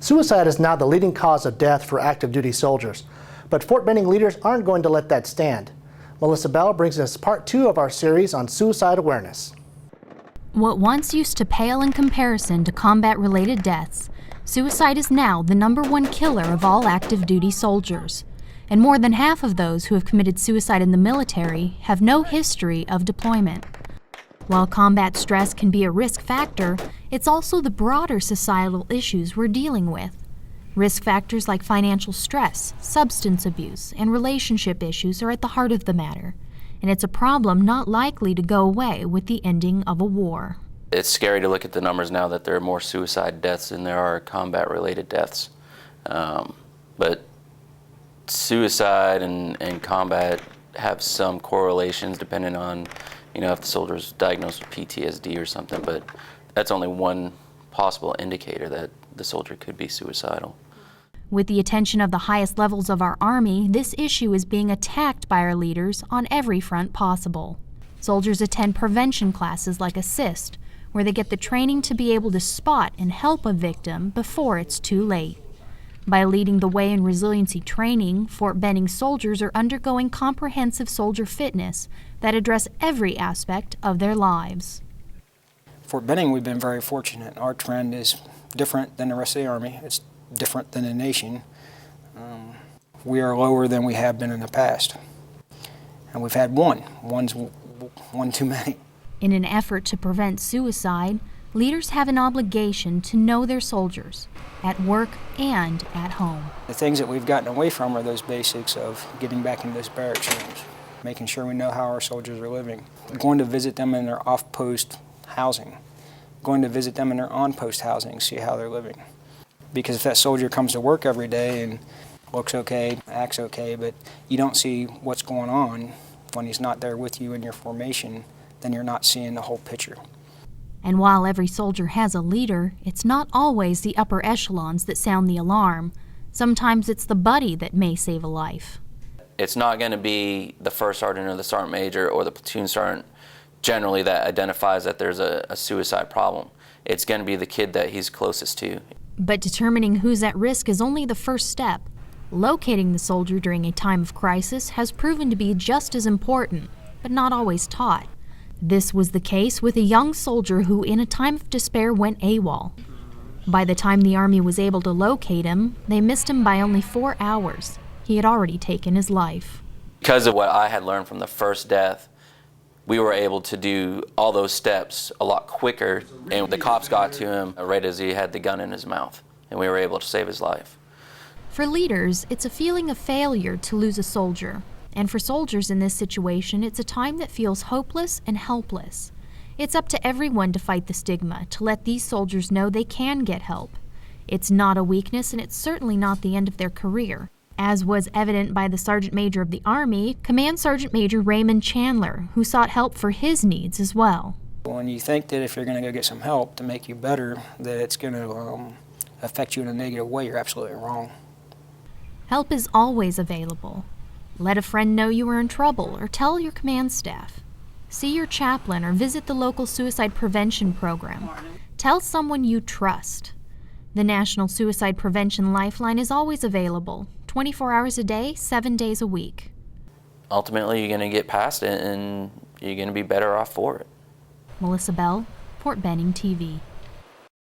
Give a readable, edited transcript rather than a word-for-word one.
Suicide is now the leading cause of death for active duty soldiers, but Fort Benning leaders aren't going to let that stand. Melissa Bell brings us part 2 of our series on suicide awareness. What once used to pale in comparison to combat-related deaths, suicide is now the #1 killer of all active duty soldiers. And more than half of those who have committed suicide in the military have no history of deployment. While combat stress can be a risk factor, it's also the broader societal issues we're dealing with. Risk factors like financial stress, substance abuse, and relationship issues are at the heart of the matter, and it's a problem not likely to go away with the ending of a war. It's scary to look at the numbers now that there are more suicide deaths than there are combat-related deaths. But suicide and combat have some correlations depending on, if the soldier's diagnosed with PTSD or something, but that's only one possible indicator that the soldier could be suicidal. With the attention of the highest levels of our Army, this issue is being attacked by our leaders on every front possible. Soldiers attend prevention classes like ASSIST, where they get the training to be able to spot and help a victim before it's too late. By leading the way in resiliency training, Fort Benning soldiers are undergoing comprehensive soldier fitness that address every aspect of their lives. Fort Benning, we've been very fortunate. Our trend is different than the rest of the Army. It's different than the nation. We are lower than we have been in the past. And we've had one too many. In an effort to prevent suicide, leaders have an obligation to know their soldiers, at work and at home. The things that we've gotten away from are those basics of getting back into those barracks rooms, making sure we know how our soldiers are living, going to visit them in their off-post housing, going to visit them in their on-post housing, see how they're living. Because if that soldier comes to work every day and looks okay, acts okay, but you don't see what's going on when he's not there with you in your formation, then you're not seeing the whole picture. And while every soldier has a leader, it's not always the upper echelons that sound the alarm. Sometimes it's the buddy that may save a life. It's not going to be the first sergeant or the sergeant major or the platoon sergeant generally that identifies that there's a suicide problem. It's going to be the kid that he's closest to. But determining who's at risk is only the first step. Locating the soldier during a time of crisis has proven to be just as important, but not always taught. This was the case with a young soldier who, in a time of despair, went AWOL. By the time the Army was able to locate him, they missed him by only 4 hours. He had already taken his life. Because of what I had learned from the first death, we were able to do all those steps a lot quicker, and the cops got to him right as he had the gun in his mouth, and we were able to save his life. For leaders, it's a feeling of failure to lose a soldier. And for soldiers in this situation, it's a time that feels hopeless and helpless. It's up to everyone to fight the stigma, to let these soldiers know they can get help. It's not a weakness, and it's certainly not the end of their career. As was evident by the Sergeant Major of the Army, Command Sergeant Major Raymond Chandler, who sought help for his needs as well. When you think that if you're going to go get some help to make you better, that it's going to affect you in a negative way, you're absolutely wrong. Help is always available. Let a friend know you are in trouble, or tell your command staff. See your chaplain or visit the local suicide prevention program. Tell someone you trust. The National Suicide Prevention Lifeline is always available, 24 hours a day, 7 days a week. Ultimately, you're going to get past it, and you're going to be better off for it. Melissa Bell, Fort Benning TV.